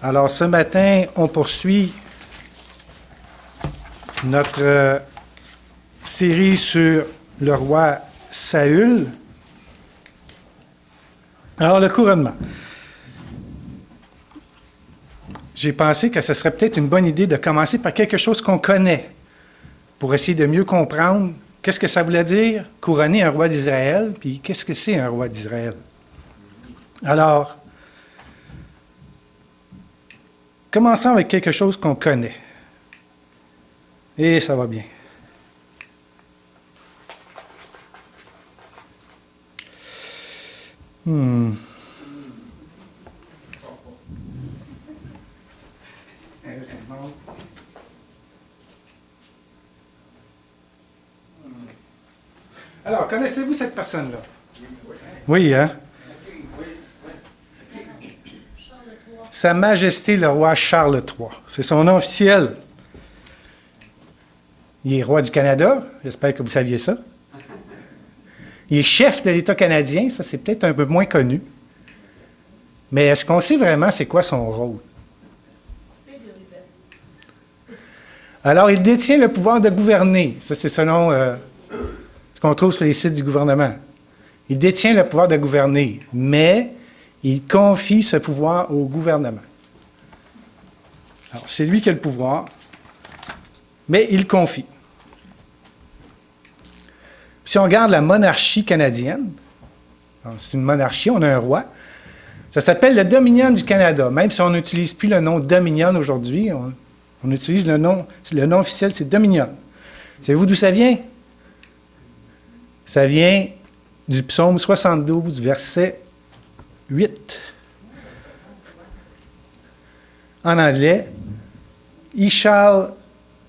Alors, ce matin, on poursuit notre série sur le roi Saül. Alors, le couronnement. J'ai pensé que ce serait peut-être une bonne idée de commencer par quelque chose qu'on connaît pour essayer de mieux comprendre qu'est-ce que ça voulait dire, couronner un roi d'Israël, puis qu'est-ce que c'est un roi d'Israël. Alors, commençons avec quelque chose qu'on connaît. Et ça va bien. Alors, connaissez-vous cette personne-là? Oui, hein? Sa Majesté le roi Charles III. C'est son nom officiel. Il est roi du Canada. J'espère que vous saviez ça. Il est chef de l'État canadien. Ça, c'est peut-être un peu moins connu. Mais est-ce qu'on sait vraiment c'est quoi son rôle? Alors, il détient le pouvoir de gouverner. Ça, c'est selon ce qu'on trouve sur les sites du gouvernement. Il détient le pouvoir de gouverner, mais il confie ce pouvoir au gouvernement. Alors, c'est lui qui a le pouvoir, mais il le confie. Si on regarde la monarchie canadienne, c'est une monarchie, on a un roi, ça s'appelle le Dominion du Canada. Même si on n'utilise plus le nom Dominion aujourd'hui, on utilise le nom officiel, c'est Dominion. Savez-vous d'où ça vient? Ça vient du psaume 72, verset 8. En anglais, « He shall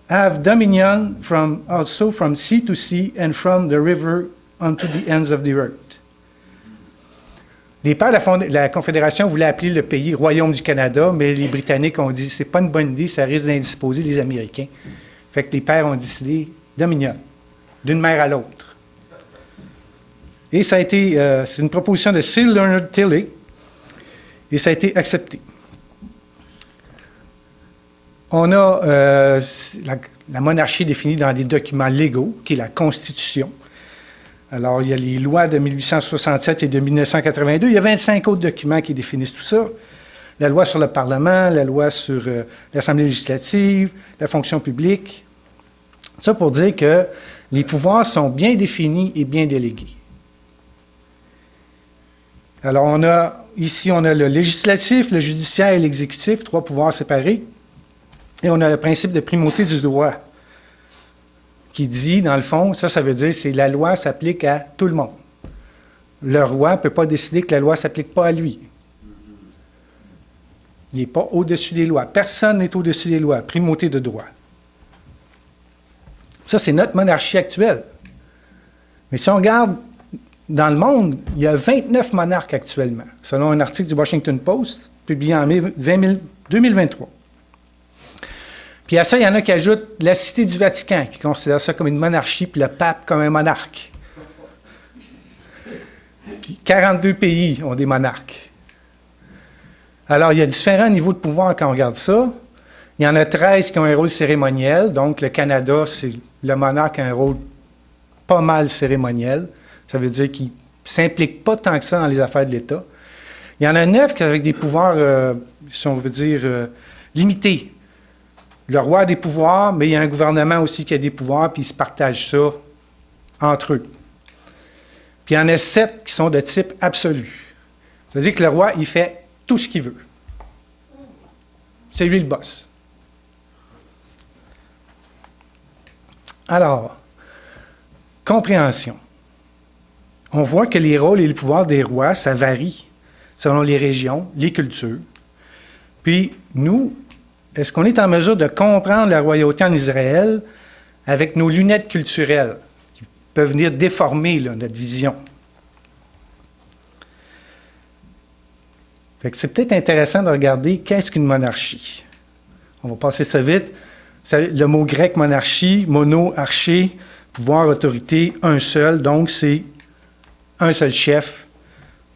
have dominion also from sea to sea and from the river unto the ends of the earth. » Les pères de la Confédération voulaient appeler le pays Royaume du Canada, mais les Britanniques ont dit « c'est pas une bonne idée, ça risque d'indisposer les Américains. » Fait que les pères ont décidé « Dominion », d'une mer à l'autre. Et ça a été, c'est une proposition de Sir Leonard Tilley, et ça a été accepté. On a la monarchie définie dans des documents légaux, qui est la Constitution. Alors, il y a les lois de 1867 et de 1982. Il y a 25 autres documents qui définissent tout ça. La loi sur le Parlement, la loi sur l'Assemblée législative, la fonction publique. Ça pour dire que les pouvoirs sont bien définis et bien délégués. Alors, ici, on a le législatif, le judiciaire et l'exécutif, trois pouvoirs séparés. Et on a le principe de primauté du droit, qui dit, dans le fond, ça veut dire que la loi s'applique à tout le monde. Le roi ne peut pas décider que la loi ne s'applique pas à lui. Il n'est pas au-dessus des lois. Personne n'est au-dessus des lois. Primauté de droit. Ça, c'est notre monarchie actuelle. Mais si on regarde dans le monde, il y a 29 monarques actuellement, selon un article du Washington Post, publié en mai 2023. Puis à ça, il y en a qui ajoutent la Cité du Vatican, qui considère ça comme une monarchie, puis le pape comme un monarque. Puis 42 pays ont des monarques. Alors, il y a différents niveaux de pouvoir quand on regarde ça. Il y en a 13 qui ont un rôle cérémoniel. Donc, le Canada, le monarque a un rôle pas mal cérémoniel. Ça veut dire qu'il ne s'implique pas tant que ça dans les affaires de l'État. Il y en a 9 avec des pouvoirs, si on veut dire, limités. Le roi a des pouvoirs, mais il y a un gouvernement aussi qui a des pouvoirs, puis ils se partagent ça entre eux. Puis il y en a 7 qui sont de type absolu. C'est-à-dire que le roi, il fait tout ce qu'il veut. C'est lui le boss. Alors, compréhension. On voit que les rôles et les pouvoirs des rois, ça varie selon les régions, les cultures. Puis, nous, est-ce qu'on est en mesure de comprendre la royauté en Israël avec nos lunettes culturelles qui peuvent venir déformer notre vision? Fait que c'est peut-être intéressant de regarder qu'est-ce qu'une monarchie. On va passer ça vite. Le mot grec monarchie, mono, arché, pouvoir, autorité, un seul. Donc, c'est un seul chef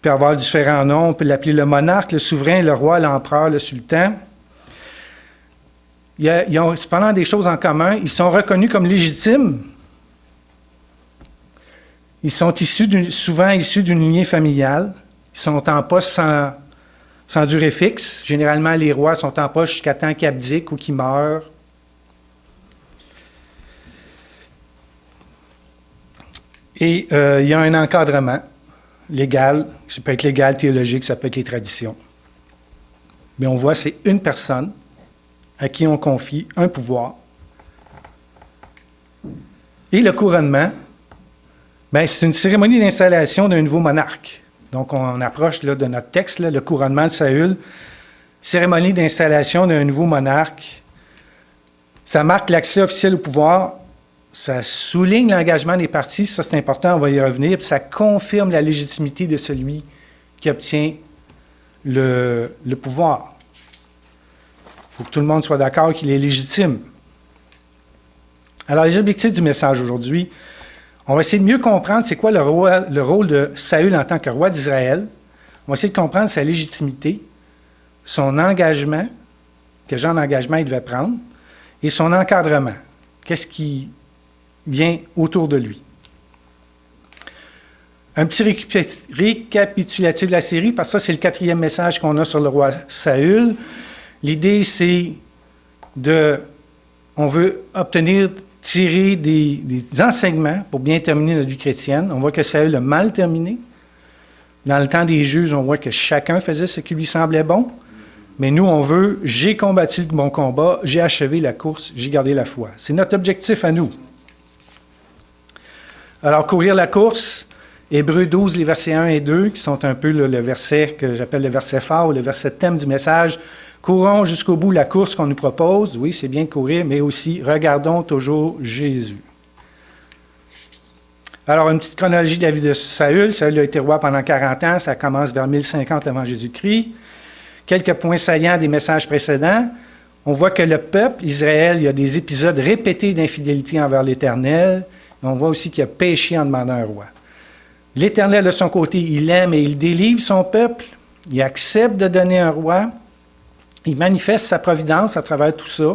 peut avoir différents noms. On peut l'appeler le monarque, le souverain, le roi, l'empereur, le sultan. Ils ont cependant des choses en commun. Ils sont reconnus comme légitimes. Ils sont souvent issus d'une lignée familiale. Ils sont en poste sans durée fixe. Généralement, les rois sont en poste jusqu'à temps qu'ils abdiquent ou qu'ils meurent. Et il y a un encadrement légal. Ça peut être légal, théologique, ça peut être les traditions. Mais on voit, c'est une personne à qui on confie un pouvoir. Et le couronnement, bien, c'est une cérémonie d'installation d'un nouveau monarque. Donc, on approche là, de notre texte, là, le couronnement de Saül, cérémonie d'installation d'un nouveau monarque. Ça marque l'accès officiel au pouvoir. Ça souligne l'engagement des partis, ça c'est important, on va y revenir, puis ça confirme la légitimité de celui qui obtient le pouvoir. Il faut que tout le monde soit d'accord qu'il est légitime. Alors, les objectifs du message aujourd'hui, on va essayer de mieux comprendre c'est quoi le rôle de Saül en tant que roi d'Israël. On va essayer de comprendre sa légitimité, son engagement, quel genre d'engagement il devait prendre, et son encadrement. Qu'est-ce qui vient autour de lui. Un petit récapitulatif de la série, parce que ça, c'est le 4e message qu'on a sur le roi Saül. L'idée, c'est on veut tirer des enseignements pour bien terminer notre vie chrétienne. On voit que Saül a mal terminé. Dans le temps des juges, on voit que chacun faisait ce qui lui semblait bon. Mais nous, on veut, j'ai combattu le bon combat, j'ai achevé la course, j'ai gardé la foi. C'est notre objectif à nous. Alors, courir la course, Hébreux 12, les versets 1 et 2, qui sont un peu le verset que j'appelle le verset phare ou le verset thème du message. Courons jusqu'au bout la course qu'on nous propose. Oui, c'est bien de courir, mais aussi regardons toujours Jésus. Alors, une petite chronologie de la vie de Saül. Saül a été roi pendant 40 ans. Ça commence vers 1050 avant Jésus-Christ. Quelques points saillants des messages précédents. On voit que le peuple, Israël, il y a des épisodes répétés d'infidélité envers l'Éternel. On voit aussi qu'il a péché en demandant un roi. L'Éternel, de son côté, il aime et il délivre son peuple. Il accepte de donner un roi. Il manifeste sa providence à travers tout ça.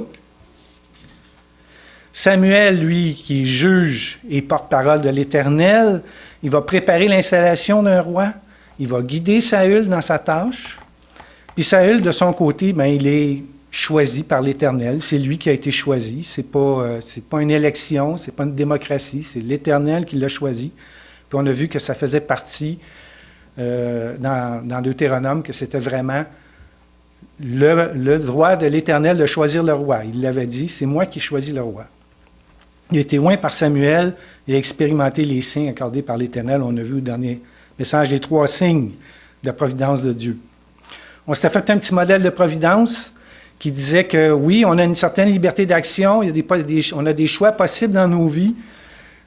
Samuel, lui, qui est juge et porte-parole de l'Éternel, il va préparer l'installation d'un roi. Il va guider Saül dans sa tâche. Puis Saül, de son côté, bien, il est choisi par l'Éternel. C'est lui qui a été choisi. C'est pas une élection, c'est pas une démocratie. C'est l'Éternel qui l'a choisi. Puis on a vu que ça faisait partie dans Deutéronome, que c'était vraiment le droit de l'Éternel de choisir le roi. Il l'avait dit, c'est moi qui choisis le roi. Il a été oint par Samuel et a expérimenté les signes accordés par l'Éternel. On a vu au dernier message les 3 signes de la providence de Dieu. On s'était fait un petit modèle de providence qui disait que oui, on a une certaine liberté d'action, on a des choix possibles dans nos vies,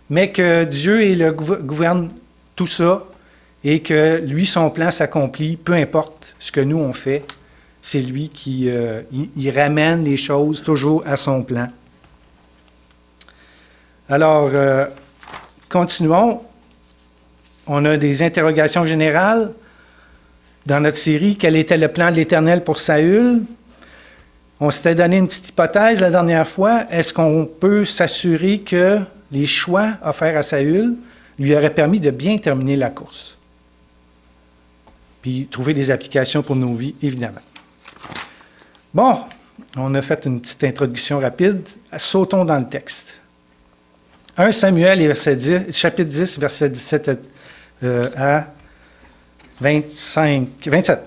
mais que Dieu gouverne tout ça et que lui, son plan s'accomplit, peu importe ce que nous on fait. C'est lui qui il ramène les choses toujours à son plan. Alors, continuons. On a des interrogations générales dans notre série. Quel était le plan de l'Éternel pour Saül? On s'était donné une petite hypothèse la dernière fois. Est-ce qu'on peut s'assurer que les choix offerts à Saül lui auraient permis de bien terminer la course? Puis trouver des applications pour nos vies, évidemment. Bon, on a fait une petite introduction rapide. Sautons dans le texte. 1 Samuel, chapitre 10, verset 17 à 27.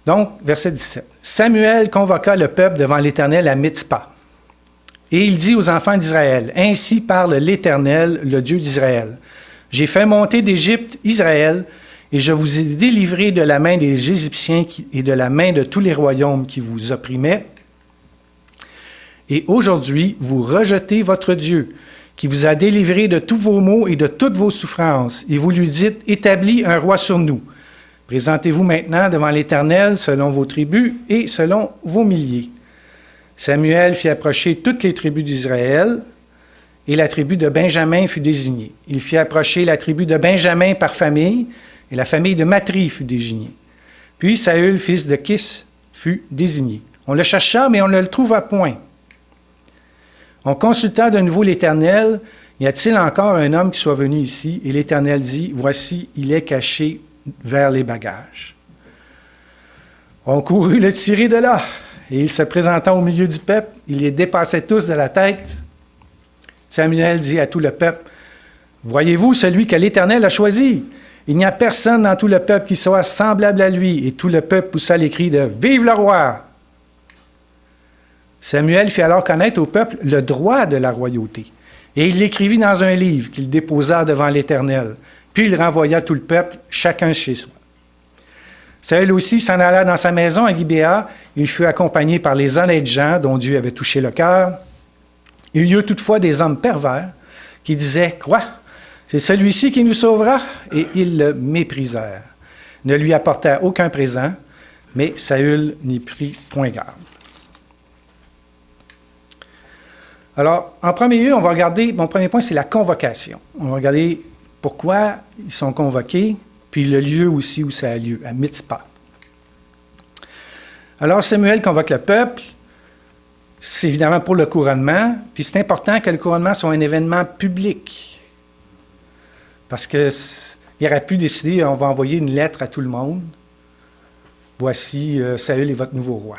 Donc, verset 17. Samuel convoqua le peuple devant l'Éternel à Mitzpah. Et il dit aux enfants d'Israël, « Ainsi parle l'Éternel, le Dieu d'Israël. J'ai fait monter d'Égypte Israël, et je vous ai délivré de la main des Égyptiens et de la main de tous les royaumes qui vous opprimaient. Et aujourd'hui, vous rejetez votre Dieu, qui vous a délivré de tous vos maux et de toutes vos souffrances, et vous lui dites, « Établis un roi sur nous. » Présentez-vous maintenant devant l'Éternel selon vos tribus et selon vos milliers. Samuel fit approcher toutes les tribus d'Israël, et la tribu de Benjamin fut désignée. Il fit approcher la tribu de Benjamin par famille, et la famille de Matri fut désignée. Puis Saül, fils de Kis, fut désigné. On le chercha, mais on ne le trouva point. On consulta de nouveau l'Éternel. Y a-t-il encore un homme qui soit venu ici? Et l'Éternel dit, voici, il est caché vers les bagages. On courut le tirer de là, et il se présenta au milieu du peuple. Il les dépassait tous de la tête. Samuel dit à tout le peuple, voyez-vous celui que l'Éternel a choisi? Il n'y a personne dans tout le peuple qui soit semblable à lui. Et tout le peuple poussa les cris de « Vive le roi !» Samuel fit alors connaître au peuple le droit de la royauté. Et il l'écrivit dans un livre qu'il déposa devant l'Éternel. Puis il renvoya tout le peuple, chacun chez soi. Saül aussi s'en alla dans sa maison à Gibéa. Il fut accompagné par les honnêtes gens dont Dieu avait touché le cœur. Il y eut toutefois des hommes pervers qui disaient « Quoi? C'est celui-ci qui nous sauvera? » Et ils le méprisèrent, ne lui apportèrent aucun présent, mais Saül n'y prit point garde. Alors, en premier lieu, on va regarder, mon premier point, c'est la convocation. On va regarder pourquoi ils sont convoqués, puis le lieu aussi où ça a lieu, à Mitzpah. Alors, Samuel convoque le peuple, c'est évidemment pour le couronnement, puis c'est important que le couronnement soit un événement public. Parce qu'il aurait pu décider, on va envoyer une lettre à tout le monde. Voici, Saül est votre nouveau roi.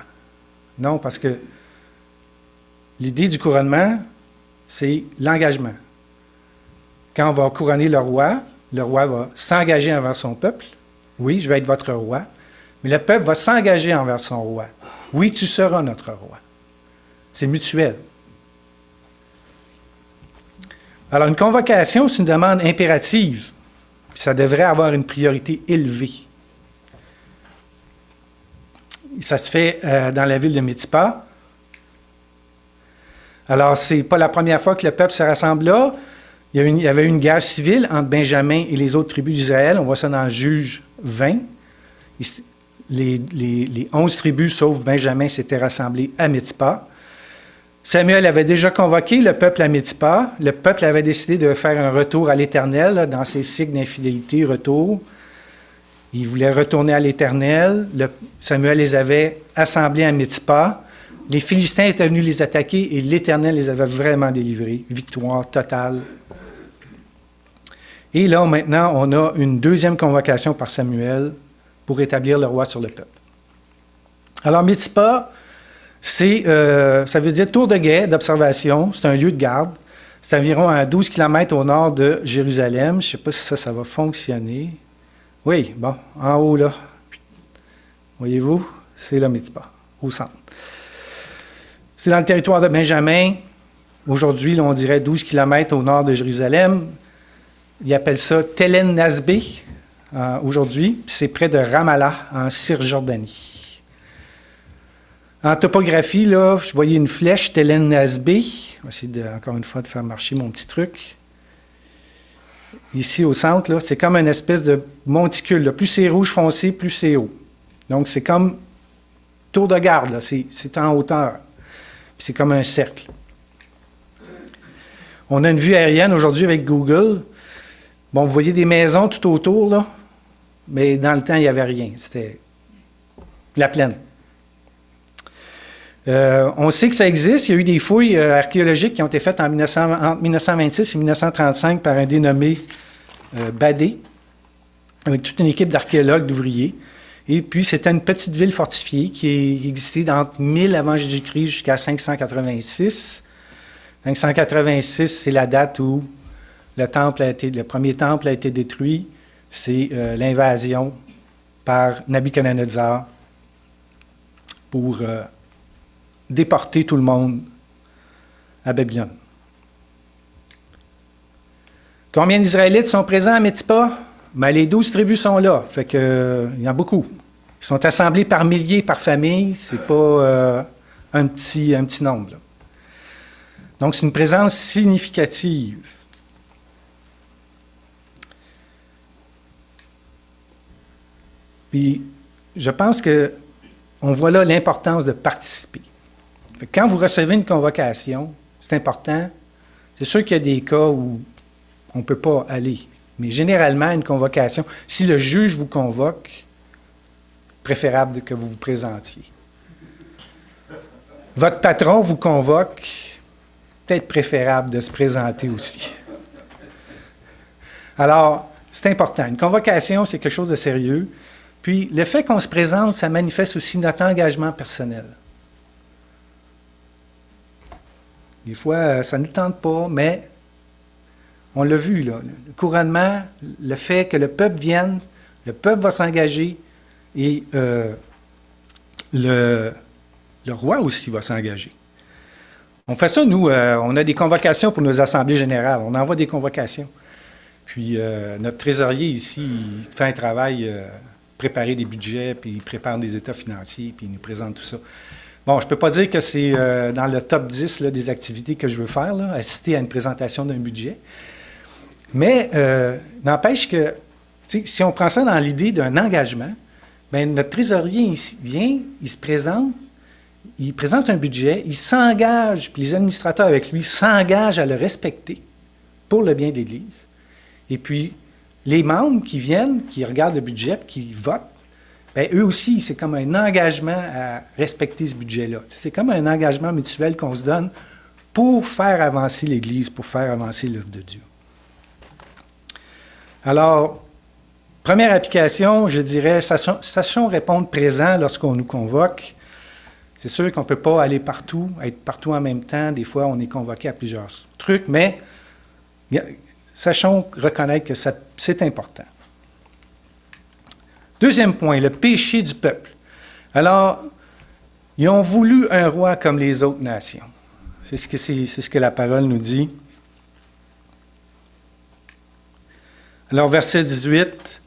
Non, parce que l'idée du couronnement, c'est l'engagement. Quand on va couronner le roi va s'engager envers son peuple. Oui, je vais être votre roi. Mais le peuple va s'engager envers son roi. Oui, tu seras notre roi. C'est mutuel. Alors, une convocation, c'est une demande impérative. Ça devrait avoir une priorité élevée. Ça se fait dans la ville de Mitzpah. Alors, ce n'est pas la première fois que le peuple se rassemble là. Il y avait une guerre civile entre Benjamin et les autres tribus d'Israël. On voit ça dans Juge 20. Les 11 tribus, sauf Benjamin, s'étaient rassemblées à Mitzpah. Samuel avait déjà convoqué le peuple à Mitzpah. Le peuple avait décidé de faire un retour à l'Éternel dans ses cycles d'infidélité, retour. Ils voulaient retourner à l'Éternel. Samuel les avait assemblés à Mitzpah. Les Philistins étaient venus les attaquer et l'Éternel les avait vraiment délivrés. Victoire totale. Et là, maintenant, on a une deuxième convocation par Samuel pour établir le roi sur le peuple. Alors, Mitzpah, ça veut dire tour de guet, d'observation. C'est un lieu de garde. C'est environ à 12 km au nord de Jérusalem. Je ne sais pas si ça va fonctionner. Oui, bon, en haut, là. Voyez-vous, c'est le Mitzpah, au centre. C'est dans le territoire de Benjamin. Aujourd'hui, là, on dirait 12 km au nord de Jérusalem. Ils appellent ça Telen Nasbé aujourd'hui. C'est près de Ramallah, en Cisjordanie. En topographie, là, je voyais une flèche Telen Nasbé. Je vais essayer encore une fois de faire marcher mon petit truc. Ici, au centre, là, c'est comme une espèce de monticule. Là. Plus c'est rouge foncé, plus c'est haut. Donc, c'est comme tour de garde. Là. C'est en hauteur. Puis c'est comme un cercle. On a une vue aérienne aujourd'hui avec Google. Bon, vous voyez des maisons tout autour, là. Mais dans le temps, il n'y avait rien. C'était la plaine. On sait que ça existe. Il y a eu des fouilles archéologiques qui ont été faites entre 1926 et 1935 par un dénommé Badé, avec toute une équipe d'archéologues, d'ouvriers. Et puis, c'était une petite ville fortifiée qui existait entre 1000 avant Jésus-Christ jusqu'à 586. 586, c'est la date où le premier temple a été détruit. C'est l'invasion par Nabuchodonosor pour déporter tout le monde à Babylone. Combien d'Israélites sont présents à Mitzpah? Ben, les 12 tribus sont là, fait que il y en a beaucoup. Ils sont assemblés par milliers, par famille, c'est pas un petit nombre. Là. Donc, c'est une présence significative. Puis, je pense qu'on voit là l'importance de participer. Fait que quand vous recevez une convocation, c'est important. C'est sûr qu'il y a des cas où on ne peut pas aller. Mais généralement, une convocation, si le juge vous convoque, préférable que vous vous présentiez. Votre patron vous convoque, peut-être préférable de se présenter aussi. Alors, c'est important. Une convocation, c'est quelque chose de sérieux. Puis, le fait qu'on se présente, ça manifeste aussi notre engagement personnel. Des fois, ça ne nous tente pas, mais on l'a vu, là. Le couronnement, le fait que le peuple vienne, le peuple va s'engager et le roi aussi va s'engager. On fait ça, nous, on a des convocations pour nos assemblées générales. On envoie des convocations. Puis notre trésorier ici, il fait un travail, préparer des budgets, puis il prépare des états financiers, puis il nous présente tout ça. Bon, je ne peux pas dire que c'est dans le top 10 là, des activités que je veux faire, là, assister à une présentation d'un budget. Mais n'empêche que, si on prend ça dans l'idée d'un engagement, bien, notre trésorier il vient, il se présente, il présente un budget, il s'engage, puis les administrateurs avec lui s'engagent à le respecter pour le bien de l'Église. Et puis, les membres qui viennent, qui regardent le budget, qui votent, bien, eux aussi, c'est comme un engagement à respecter ce budget-là. C'est comme un engagement mutuel qu'on se donne pour faire avancer l'Église, pour faire avancer l'œuvre de Dieu. Alors, première application, je dirais, sachons répondre présent lorsqu'on nous convoque. C'est sûr qu'on ne peut pas aller partout, être partout en même temps. Des fois, on est convoqué à plusieurs trucs, mais sachons reconnaître que c'est important. Deuxième point, le péché du peuple. Alors, ils ont voulu un roi comme les autres nations. C'est ce que la parole nous dit. Alors, verset 18,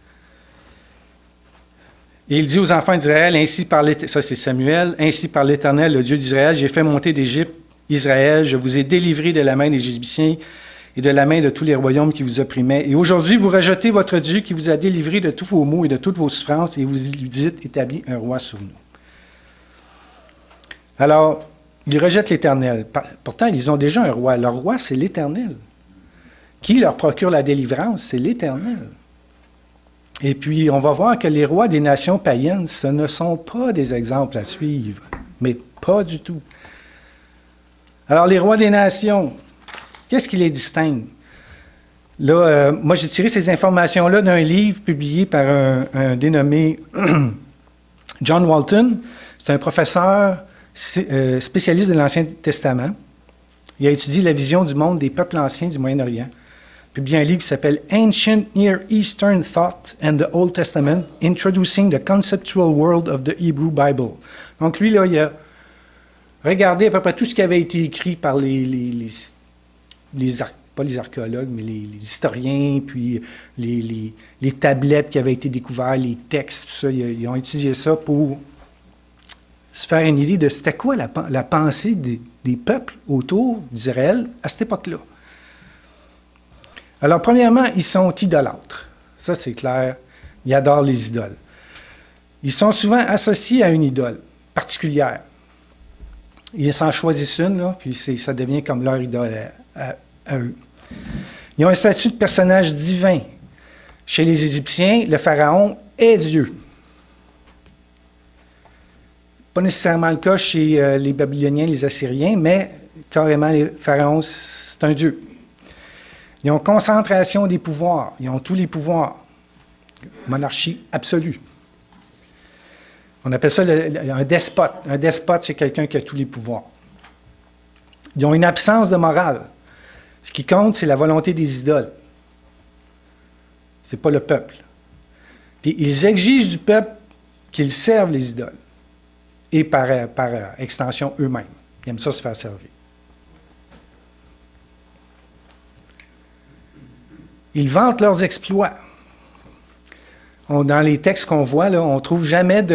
et il dit aux enfants d'Israël, ainsi par l'Éternel, ça c'est Samuel, ainsi par l'Éternel, le Dieu d'Israël, j'ai fait monter d'Égypte Israël, je vous ai délivré de la main des Égyptiens et de la main de tous les royaumes qui vous opprimaient. Et aujourd'hui, vous rejetez votre Dieu qui vous a délivré de tous vos maux et de toutes vos souffrances, et vous lui dites, établis un roi sur nous. Alors, ils rejettent l'Éternel. Pourtant, ils ont déjà un roi. Leur roi, c'est l'Éternel. Qui leur procure la délivrance? C'est l'Éternel. Et puis, on va voir que les rois des nations païennes, ce ne sont pas des exemples à suivre, mais pas du tout. Alors, les rois des nations, qu'est-ce qui les distingue? Là, moi, j'ai tiré ces informations-là d'un livre publié par un dénommé John Walton. C'est un professeur spécialiste de l'Ancien Testament. Il a étudié la vision du monde des peuples anciens du Moyen-Orient. Il a publié un livre qui s'appelle Ancient Near Eastern Thought and the Old Testament, Introducing the Conceptual World of the Hebrew Bible. Donc, lui, là, il a regardé à peu près tout ce qui avait été écrit par pas les archéologues, mais les historiens, puis les tablettes qui avaient été découvertes, les textes, tout ça. Ils ont étudié ça pour se faire une idée de c'était quoi la pensée des peuples autour d'Israël à cette époque-là. Alors, premièrement, ils sont idolâtres. Ça, c'est clair. Ils adorent les idoles. Ils sont souvent associés à une idole particulière. Ils s'en choisissent une, là, puis ça devient comme leur idole à eux. Ils ont un statut de personnage divin. Chez les Égyptiens, le pharaon est Dieu. Pas nécessairement le cas chez les Babyloniens, les Assyriens, mais carrément, les pharaons, c'est un dieu. Ils ont concentration des pouvoirs. Ils ont tous les pouvoirs. Monarchie absolue. On appelle ça un despote. Un despote, c'est quelqu'un qui a tous les pouvoirs. Ils ont une absence de morale. Ce qui compte, c'est la volonté des idoles. Ce n'est pas le peuple. Puis ils exigent du peuple qu'ils servent les idoles. Et par extension, eux-mêmes. Ils aiment ça se faire servir. Ils vantent leurs exploits. Dans les textes qu'on voit, là, on ne trouve jamais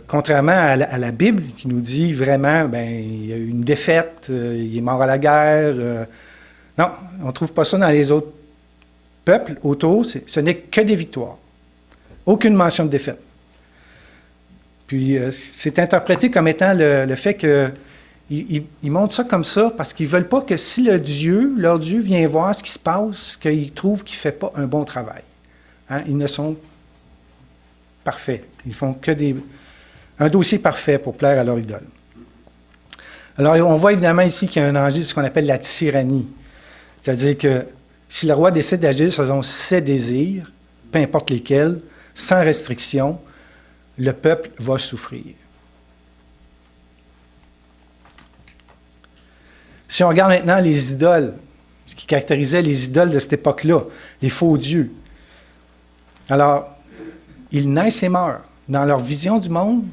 contrairement à la Bible, qui nous dit vraiment, il y a eu une défaite, il est mort à la guerre. Non, on ne trouve pas ça dans les autres peuples autour. Ce n'est que des victoires. Aucune mention de défaite. Puis, c'est interprété comme étant le fait ils montrent ça comme ça parce qu'ils ne veulent pas que si leur Dieu vient voir ce qui se passe, qu'ils trouvent qu'il ne fait pas un bon travail. Hein? Ils ne sont parfaits. Ils font que un dossier parfait pour plaire à leur idole. Alors, on voit évidemment ici qu'il y a un danger de ce qu'on appelle la tyrannie. C'est-à-dire que si le roi décide d'agir selon ses désirs, peu importe lesquels, sans restriction, le peuple va souffrir. Si on regarde maintenant les idoles, ce qui caractérisait les idoles de cette époque-là, les faux dieux. Alors, ils naissent et meurent. Dans leur vision du monde,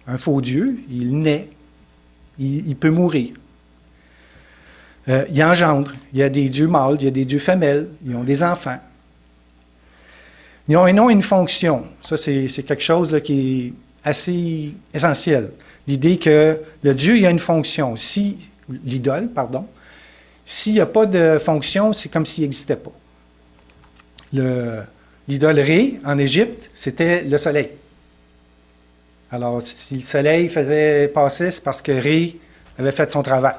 un faux dieu, il naît, il peut mourir. Il engendre. Il y a des dieux mâles, il y a des dieux femelles, ils ont des enfants. Ils ont un nom et une fonction. Ça, c'est quelque chose là, qui est assez essentiel. L'idée que le dieu, il a une fonction. L'idole, pardon. S'il n'y a pas de fonction, c'est comme s'il n'existait pas. L'idole Ré, en Égypte, c'était le soleil. Alors, si le soleil faisait passer, c'est parce que Ré avait fait son travail.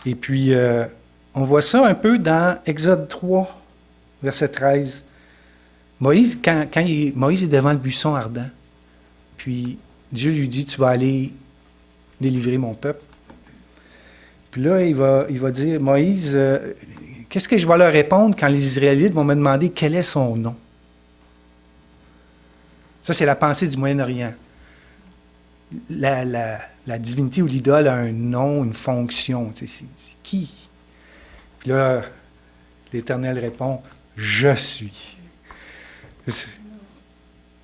Et puis, on voit ça un peu dans Exode 3, verset 13. Moïse, Moïse est devant le buisson ardent, puis Dieu lui dit, tu vas aller délivrer mon peuple. Puis là, il va dire, Moïse, qu'est-ce que je vais leur répondre quand les Israélites vont me demander quel est son nom? Ça, c'est la pensée du Moyen-Orient. La divinité ou l'idole a un nom, une fonction. Tu sais, c'est qui? Puis là, l'Éternel répond, je suis. C'est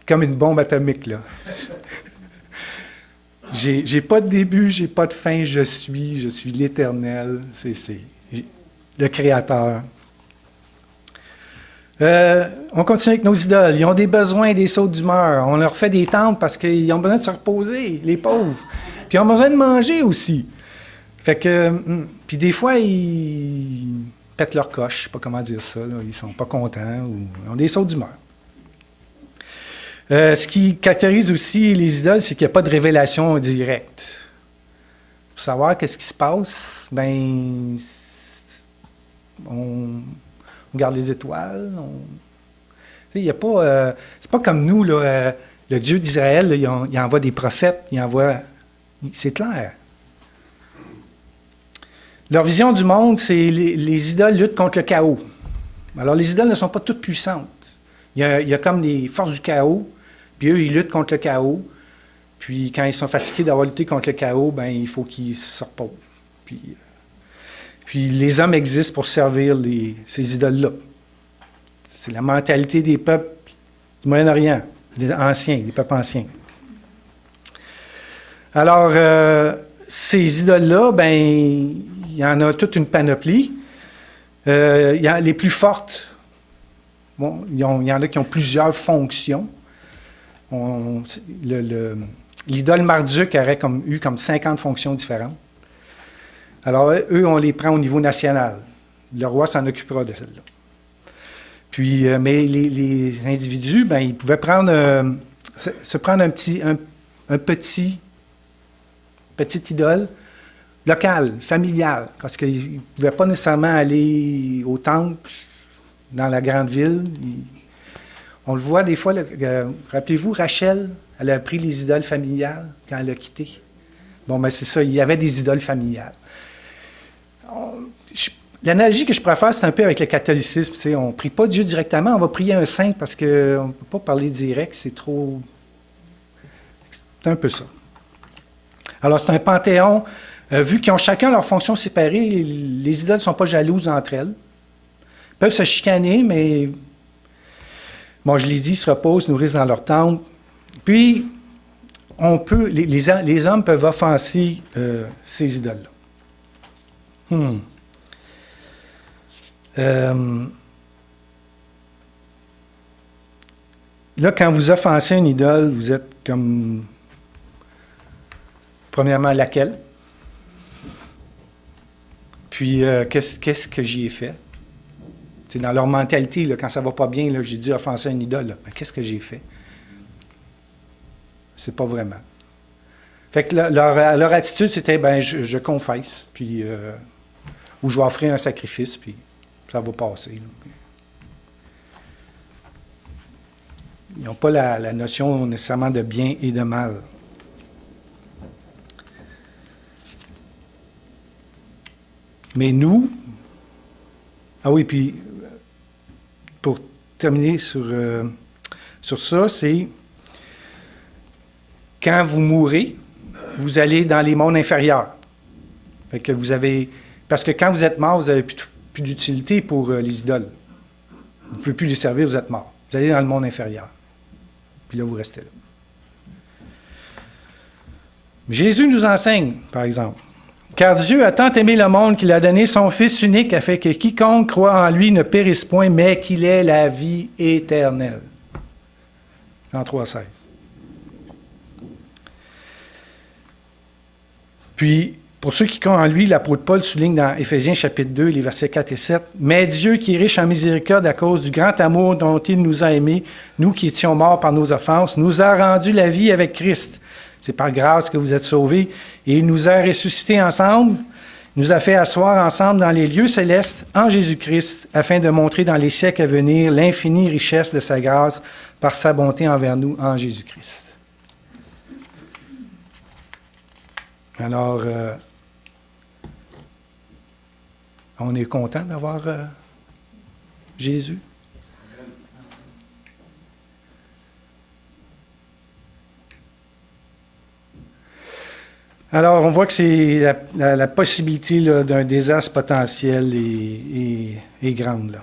comme une bombe atomique, là. J'ai pas de début, j'ai pas de fin, je suis l'Éternel, c'est le Créateur. On continue avec nos idoles. Ils ont des besoins, des sauts d'humeur. On leur fait des temples parce qu'ils ont besoin de se reposer, les pauvres. Puis ils ont besoin de manger aussi. Fait que, puis des fois, ils pètent leur coche, je sais pas comment dire ça, là. Ils sont pas contents ou ils ont des sauts d'humeur. Ce qui caractérise aussi les idoles, c'est qu'il n'y a pas de révélation directe. Pour savoir qu'est-ce qui se passe, ben, on regarde les étoiles. Il y a pas, c'est pas comme nous, là, le Dieu d'Israël, là, il envoie des prophètes, c'est clair. Leur vision du monde, c'est les idoles luttent contre le chaos. Alors, les idoles ne sont pas toutes puissantes. Il y a comme des forces du chaos, puis eux, ils luttent contre le chaos. Puis quand ils sont fatigués d'avoir lutté contre le chaos, ben il faut qu'ils se reposent. Puis les hommes existent pour servir ces idoles-là. C'est la mentalité des peuples du Moyen-Orient, les peuples anciens. Alors, ces idoles-là, ben il y en a toute une panoplie. Il y a les plus fortes. Bon, il y en a qui ont plusieurs fonctions. L'idole Marduk aurait eu comme 50 fonctions différentes. Alors, eux, on les prend au niveau national. Le roi s'en occupera de celle-là. Puis, mais les individus, ben, ils pouvaient se prendre un petite idole locale, familiale, parce qu'ils ne pouvaient pas nécessairement aller au temple dans la grande ville. On le voit des fois, rappelez-vous, Rachel, elle a pris les idoles familiales quand elle a quitté. Bon, ben c'est ça, il y avait des idoles familiales. L'analogie que je préfère, c'est un peu avec le catholicisme. On ne prie pas Dieu directement, on va prier un saint parce qu'on ne peut pas parler direct, c'est trop... C'est un peu ça. Alors, c'est un panthéon. Vu qu'ils ont chacun leur fonction séparée, les idoles ne sont pas jalouses entre elles. Ils peuvent se chicaner, mais... Bon, je l'ai dit, ils se reposent, se nourrissent dans leur temple. Puis, les hommes peuvent offenser ces idoles-là. Là, quand vous offensez une idole, vous êtes comme... Premièrement, laquelle? Puis, qu'est-ce que j'y ai fait? C'est dans leur mentalité, là, quand ça ne va pas bien, là, j'ai dû offenser une idole. Mais qu'est-ce que j'ai fait? c'est pas vraiment. Fait que leur attitude, c'était, ben, je confesse, puis, ou je vais offrir un sacrifice, puis ça va passer. Là. Ils n'ont pas la notion nécessairement de bien et de mal. Mais nous, ah oui, puis pour terminer sur ça, c'est quand vous mourrez, vous allez dans les mondes inférieurs. Fait que parce que quand vous êtes mort, vous n'avez plus d'utilité pour les idoles. Vous ne pouvez plus les servir, vous êtes mort. Vous allez dans le monde inférieur. Puis là, vous restez là. Jésus nous enseigne, par exemple, « Car Dieu a tant aimé le monde qu'il a donné son Fils unique afin que quiconque croit en lui ne périsse point, mais qu'il ait la vie éternelle. » Jean 3,16. Puis, pour ceux qui croient en lui, l'apôtre Paul souligne dans Éphésiens chapitre 2, les versets 4 et 7, « Mais Dieu, qui est riche en miséricorde à cause du grand amour dont il nous a aimés, nous qui étions morts par nos offenses, nous a rendu la vie avec Christ. C'est par grâce que vous êtes sauvés. Et il nous a ressuscités ensemble, nous a fait asseoir ensemble dans les lieux célestes en Jésus-Christ, afin de montrer dans les siècles à venir l'infinie richesse de sa grâce par sa bonté envers nous en Jésus-Christ. » Alors, on est content d'avoir Jésus. Alors, on voit que c'est la possibilité là, d'un désastre potentiel est grande.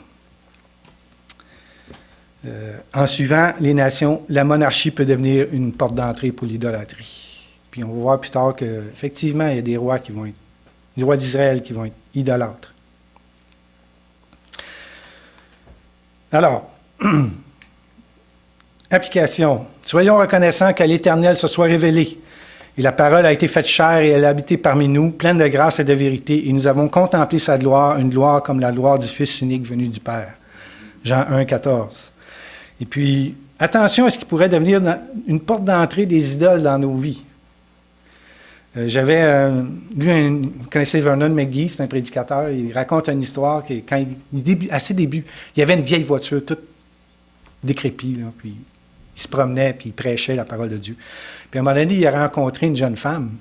Là. En suivant les nations, la monarchie peut devenir une porte d'entrée pour l'idolâtrie. Puis on va voir plus tard qu'effectivement, il y a des rois d'Israël qui vont être idolâtres. Alors, application. Soyons reconnaissants que l'Éternel se soit révélé. Et la parole a été faite chair et elle a habité parmi nous, pleine de grâce et de vérité. Et nous avons contemplé sa gloire, une gloire comme la gloire du Fils unique venu du Père. Jean 1, 14. Et puis, attention à ce qui pourrait devenir une porte d'entrée des idoles dans nos vies. J'avais lu, vous connaissez Vernon McGee, c'est un prédicateur, il raconte une histoire que quand à ses débuts, il y avait une vieille voiture toute décrépite, là, puis il se promenait, puis il prêchait la parole de Dieu. Puis à un moment donné, il a rencontré une jeune femme.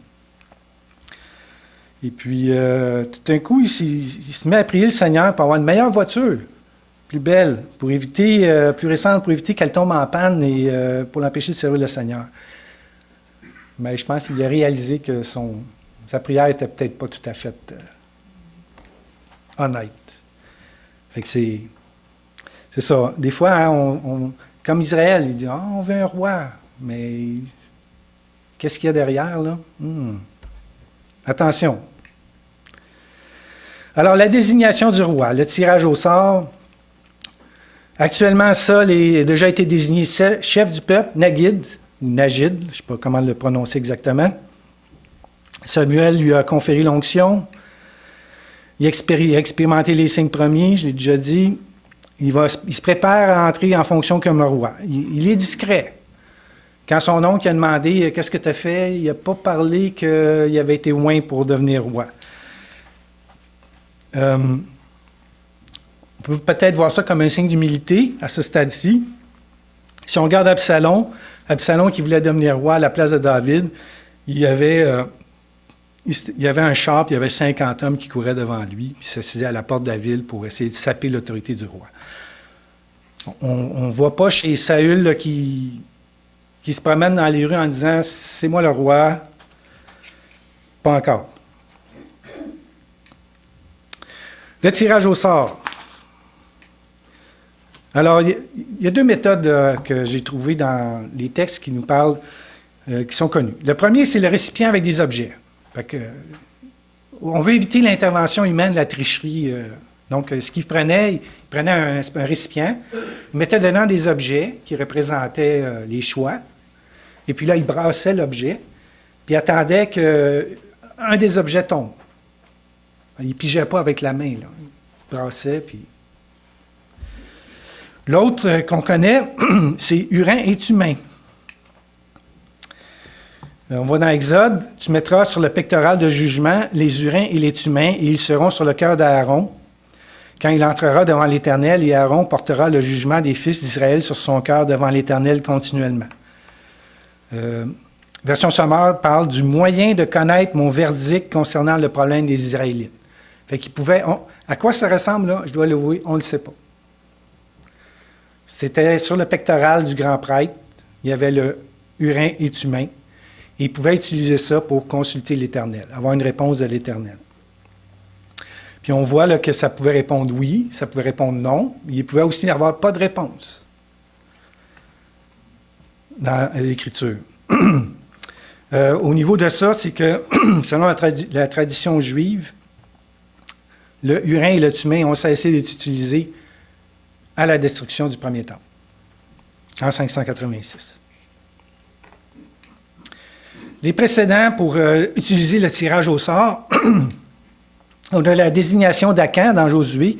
Et puis, tout d'un coup, il se met à prier le Seigneur pour avoir une meilleure voiture, plus belle, pour éviter, plus récente, pour éviter qu'elle tombe en panne et pour l'empêcher de servir le Seigneur. Mais je pense qu'il a réalisé que sa prière n'était peut-être pas tout à fait honnête. Fait que c'est ça. Des fois, hein, comme Israël, il dit « Ah, on veut un roi. » Mais qu'est-ce qu'il y a derrière, là? Attention. Alors, la désignation du roi, le tirage au sort. Actuellement, Saul a déjà été désigné chef du peuple, Nagid, ou Najid, je ne sais pas comment le prononcer exactement. Samuel lui a conféré l'onction. Il a expérimenté les signes premiers, je l'ai déjà dit. Il se prépare à entrer en fonction comme roi. Il est discret. Quand son oncle a demandé « Qu'est-ce que tu as fait? » il n'a pas parlé qu'il avait été loin pour devenir roi. On peut peut-être voir ça comme un signe d'humilité à ce stade-ci. Si on regarde Absalom qui voulait devenir roi à la place de David, il y avait un char, puis il y avait 50 hommes qui couraient devant lui, puis s'assisaient à la porte de la ville pour essayer de saper l'autorité du roi. On ne voit pas chez Saül là, qui se promène dans les rues en disant « C'est moi le roi ». Pas encore. Le tirage au sort. Alors, il y a deux méthodes que j'ai trouvées dans les textes qui nous parlent, qui sont connus. Le premier, c'est le récipient avec des objets. Fait que, on veut éviter l'intervention humaine, la tricherie. Donc, ce qu'il prenait, il prenait un récipient, il mettait dedans des objets qui représentaient les choix, et puis là, il brassait l'objet, puis il attendait qu'un des objets tombe. Il ne pigeait pas avec la main, là. Il brassait, puis... L'autre qu'on connaît, c'est Urim et Thummim. On va dans Exode. « Tu mettras sur le pectoral de jugement les urins et les tumins, et ils seront sur le cœur d'Aaron. Quand il entrera devant l'Éternel, et Aaron portera le jugement des fils d'Israël sur son cœur devant l'Éternel continuellement. » Version sommaire parle du moyen de connaître mon verdict concernant le problème des Israélites. Fait qu'ils pouvaient... à quoi ça ressemble, là? Je dois l'avouer, on ne le sait pas. C'était sur le pectoral du grand prêtre. Il y avait le urin et tumin. Et il pouvait utiliser ça pour consulter l'Éternel, avoir une réponse de l'Éternel. Puis on voit là, que ça pouvait répondre oui, ça pouvait répondre non. Il pouvait aussi n'y avoir pas de réponse dans l'Écriture. Au niveau de ça, c'est que, selon la tradition juive, le urin et le tumin ont cessé d'être utilisés à la destruction du premier temple, en 586. Les précédents pour utiliser le tirage au sort, on a la désignation d'Acan dans Josué.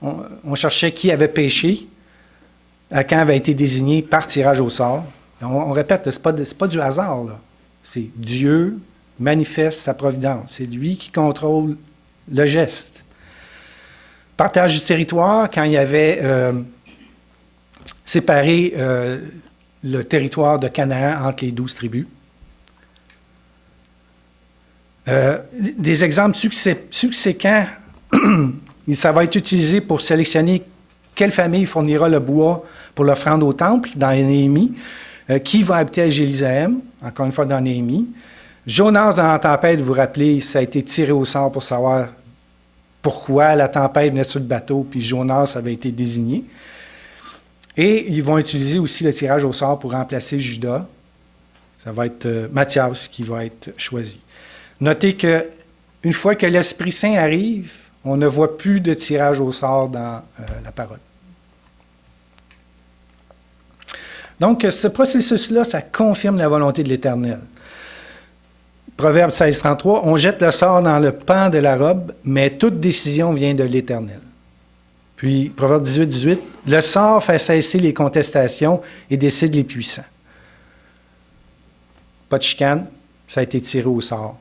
On cherchait qui avait péché. Acan avait été désigné par tirage au sort. On répète, ce n'est pas du hasard, là. C'est Dieu manifeste sa providence. C'est lui qui contrôle le geste. Partage du territoire, quand il y avait séparé le territoire de Canaan entre les 12 tribus. Des exemples subséquents, ça va être utilisé pour sélectionner quelle famille fournira le bois pour l'offrande au temple dans Néhémie, qui va habiter à Jérusalem, encore une fois dans Néhémie. Jonas dans la tempête, vous vous rappelez, ça a été tiré au sort pour savoir pourquoi la tempête venait sur le bateau, puis Jonas avait été désigné. Et ils vont utiliser aussi le tirage au sort pour remplacer Judas. Ça va être Matthias qui va être choisi. Notez qu'une fois que l'Esprit Saint arrive, on ne voit plus de tirage au sort dans la parole. Donc, ce processus-là, ça confirme la volonté de l'Éternel. Proverbe 16, 33, « On jette le sort dans le pan de la robe, mais toute décision vient de l'Éternel. » Puis, Proverbe 18, 18, « Le sort fait cesser les contestations et décide les puissants. » Pas de chicane, ça a été tiré au sort.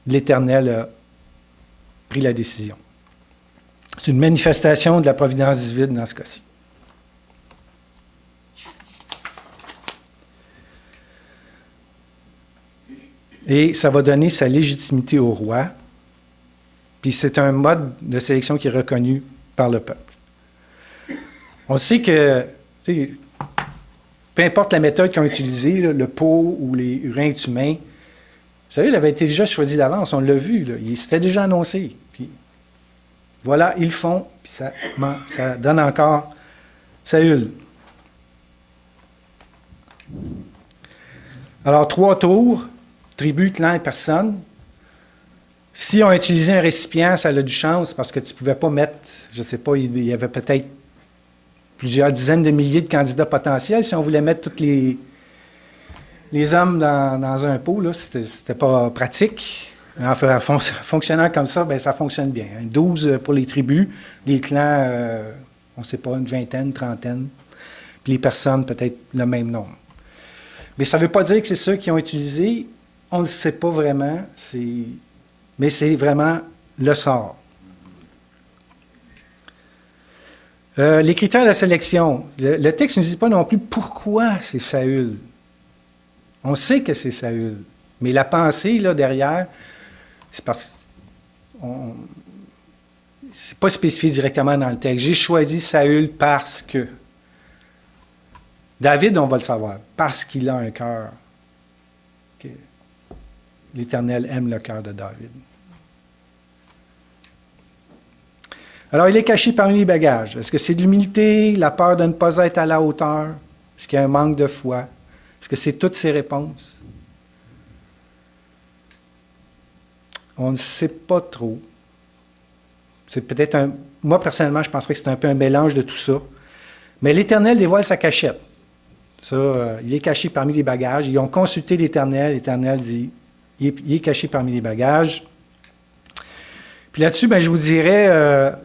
L'Éternel a pris la décision. C'est une manifestation de la providence divine dans ce cas-ci. Et ça va donner sa légitimité au roi. Puis c'est un mode de sélection qui est reconnu par le peuple. On sait que, peu importe la méthode qu'ils ont utilisée, là, le pot ou les urins humains, vous savez, il avait été déjà choisi d'avance, on l'a vu, là, c'était déjà annoncé. Puis voilà, ils le font, puis ça donne encore Saül. Alors, 3 tours. Tribu, clan et personne. Si on a utilisé un récipient, ça a du chance parce que tu ne pouvais pas mettre, je ne sais pas, il y avait peut-être plusieurs dizaines de milliers de candidats potentiels. Si on voulait mettre tous les hommes dans un pot, ce n'était pas pratique. En fonctionnant comme ça, bien, ça fonctionne bien. 12 pour les tribus, les clans, on ne sait pas, une vingtaine, trentaine. Puis les personnes, peut-être le même nombre. Mais ça ne veut pas dire que c'est ceux qui ont utilisé. On ne sait pas vraiment, mais c'est vraiment le sort. Les critères de sélection. Le texte ne nous dit pas non plus pourquoi c'est Saül. On sait que c'est Saül, mais la pensée là, derrière, c'est parce que c'est pas spécifié directement dans le texte. J'ai choisi Saül parce que. David, on va le savoir, parce qu'il a un cœur. L'Éternel aime le cœur de David. Alors, il est caché parmi les bagages. Est-ce que c'est de l'humilité, la peur de ne pas être à la hauteur? Est-ce qu'il y a un manque de foi? Est-ce que c'est toutes ces réponses? On ne sait pas trop. C'est peut-être moi, personnellement, je penserais que c'est un peu un mélange de tout ça. Mais l'Éternel dévoile sa cachette. Ça, il est caché parmi les bagages. Ils ont consulté l'Éternel. L'Éternel dit... Il est caché parmi les bagages. Puis là-dessus, je vous dirais,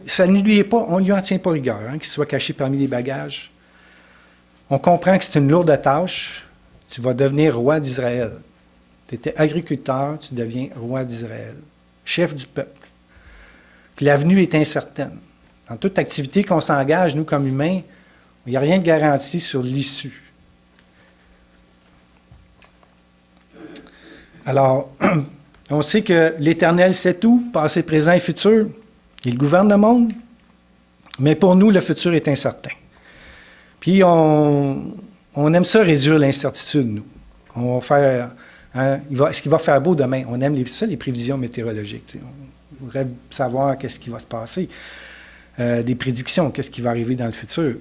ça ne lui est pas, on ne lui en tient pas rigueur, qu'il soit caché parmi les bagages. On comprend que c'est une lourde tâche. Tu vas devenir roi d'Israël. Tu étais agriculteur, tu deviens roi d'Israël, chef du peuple. Puis l'avenue est incertaine. Dans toute activité qu'on s'engage, nous, comme humains, il n'y a rien de garanti sur l'issue. Alors, on sait que l'Éternel sait tout, passé, présent et futur. Il gouverne le monde, mais pour nous, le futur est incertain. Puis, on aime ça réduire l'incertitude, nous. On va faire... est-ce qu'il va faire beau demain? On aime les prévisions météorologiques. On voudrait savoir qu'est-ce qui va se passer. Des prédictions, qu'est-ce qui va arriver dans le futur.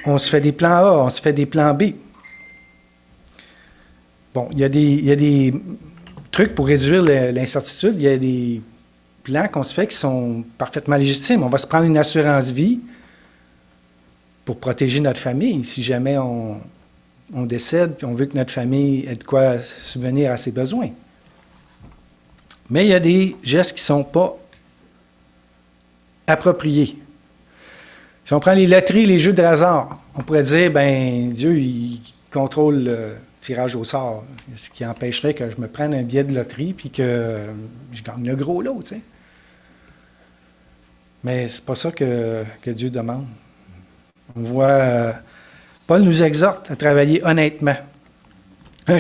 On se fait des plans A, on se fait des plans B. Bon, il y a des trucs pour réduire l'incertitude. Il y a des plans qu'on se fait qui sont parfaitement légitimes. On va se prendre une assurance vie pour protéger notre famille. Si jamais on décède puis on veut que notre famille ait de quoi subvenir à ses besoins. Mais il y a des gestes qui ne sont pas appropriés. Si on prend les loteries, les jeux de hasard, on pourrait dire, ben Dieu, il contrôle le tirage au sort, ce qui empêcherait que je me prenne un billet de loterie puis que je gagne le gros lot, tu sais. Mais c'est pas ça que Dieu demande. On voit, Paul nous exhorte à travailler honnêtement. 1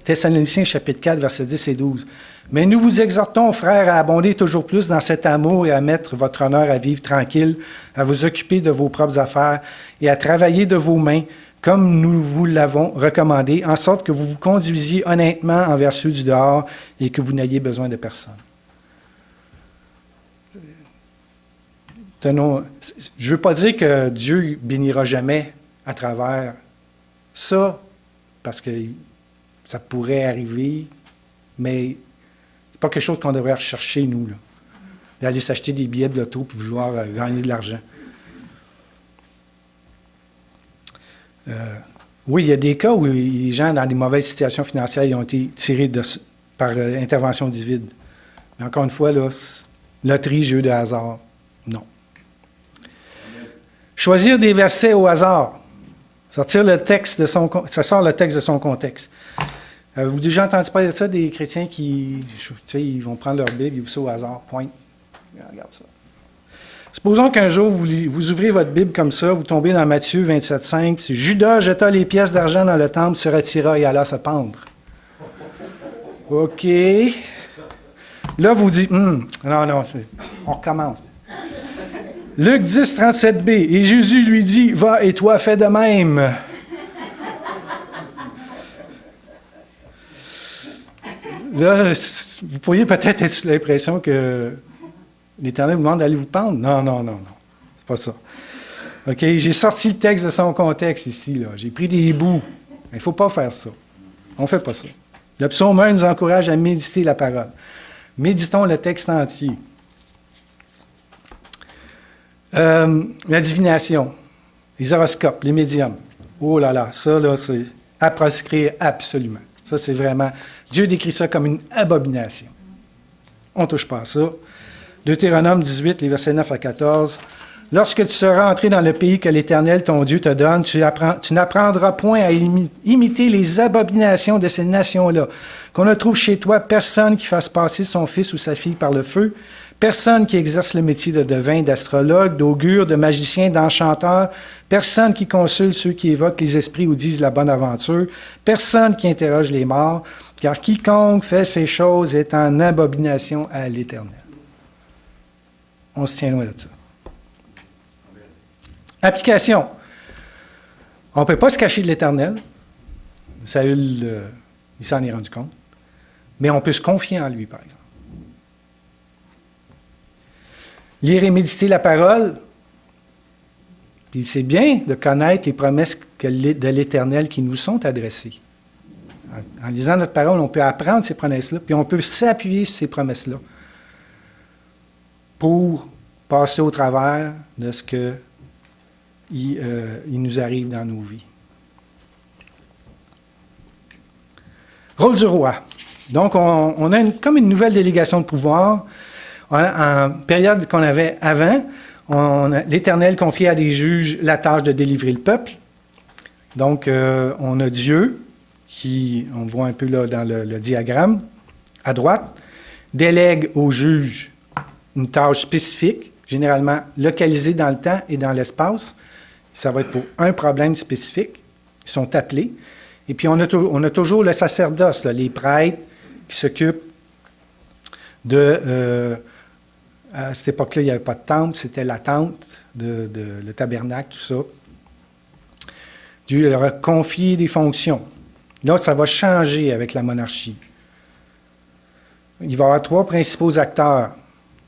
Thessaloniciens, chapitre 4, versets 10 et 12. Mais nous vous exhortons, frères, à abonder toujours plus dans cet amour et à mettre votre honneur à vivre tranquille, à vous occuper de vos propres affaires et à travailler de vos mains, comme nous vous l'avons recommandé, en sorte que vous vous conduisiez honnêtement envers ceux du dehors et que vous n'ayez besoin de personne. Je ne veux pas dire que Dieu bénira jamais à travers ça, parce que ça pourrait arriver, mais c'est pas quelque chose qu'on devrait rechercher, nous, là, d'aller s'acheter des billets de loto pour vouloir gagner de l'argent. Oui, il y a des cas où les gens, dans des mauvaises situations financières, ils ont été tirés par intervention divine. Mais encore une fois, là, loterie, jeu de hasard, non. Choisir des versets au hasard. Ça sort le texte de son contexte. Avez-vous déjà entendu parler de ça, des chrétiens qui, tu sais, ils vont prendre leur Bible, ils ouvrent ça au hasard, point. Regarde ça. Supposons qu'un jour, vous ouvrez votre Bible comme ça, vous tombez dans Matthieu 27,5, c'est « Judas jeta les pièces d'argent dans le temple, se retira et alla se pendre. » OK. Là, vous dites, non, on recommence. Luc 10, 37b. Et Jésus lui dit, « Va et toi, fais de même. » Là, vous pourriez peut-être être sous l'impression que l'Éternel vous demande d'aller vous pendre. Non. C'est pas ça. OK? J'ai sorti le texte de son contexte ici, là. J'ai pris des bouts. Il ne faut pas faire ça. On ne fait pas ça. Le psaume 1 nous encourage à méditer la parole. Méditons le texte entier. La divination, les horoscopes, les médiums. Oh là là, ça, là, c'est à proscrire absolument. Ça, c'est vraiment... Dieu décrit ça comme une abomination. On ne touche pas à ça. Deutéronome 18, les versets 9 à 14. « Lorsque tu seras entré dans le pays que l'Éternel, ton Dieu, te donne, tu n'apprendras point à imiter les abominations de ces nations-là. Qu'on ne trouve chez toi personne qui fasse passer son fils ou sa fille par le feu, personne qui exerce le métier de devin, d'astrologue, d'augure, de magicien, d'enchanteur, personne qui consulte ceux qui évoquent les esprits ou disent la bonne aventure, personne qui interroge les morts, car quiconque fait ces choses est en abomination à l'Éternel. » On se tient loin de ça. Application. On ne peut pas se cacher de l'Éternel. Saül, il s'en est rendu compte. Mais on peut se confier en lui, par exemple. Lire et méditer la parole. Puis c'est bien de connaître les promesses de l'Éternel qui nous sont adressées. En lisant notre parole, on peut apprendre ces promesses-là, puis on peut s'appuyer sur ces promesses-là pour passer au travers de ce qu'il nous arrive dans nos vies. Rôle du roi. Donc, on a comme une nouvelle délégation de pouvoir. En période qu'on avait avant, l'Éternel confiait à des juges la tâche de délivrer le peuple. Donc, on a Dieu, qui, on voit un peu là dans le diagramme, à droite, délègue au juge une tâche spécifique, généralement localisée dans le temps et dans l'espace. Ça va être pour un problème spécifique. Ils sont appelés. Et puis, on a toujours le sacerdoce, là, les prêtres qui s'occupent de... à cette époque-là, il n'y avait pas de temple, c'était la tente, le tabernacle, tout ça. Dieu leur a confié des fonctions. Là, ça va changer avec la monarchie. Il va y avoir 3 principaux acteurs.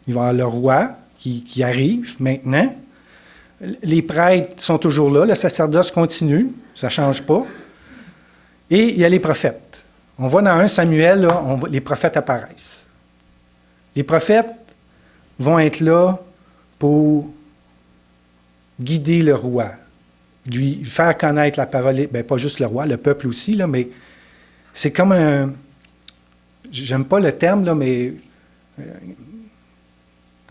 Il va y avoir le roi qui arrive maintenant. Les prêtres sont toujours là, le sacerdoce continue, ça ne change pas. Et il y a les prophètes. On voit dans 1 Samuel, là, les prophètes apparaissent. Les prophètes vont être là pour guider le roi, lui faire connaître la parole, bien, pas juste le roi, le peuple aussi, là, mais c'est comme un... J'aime pas le terme, là, mais...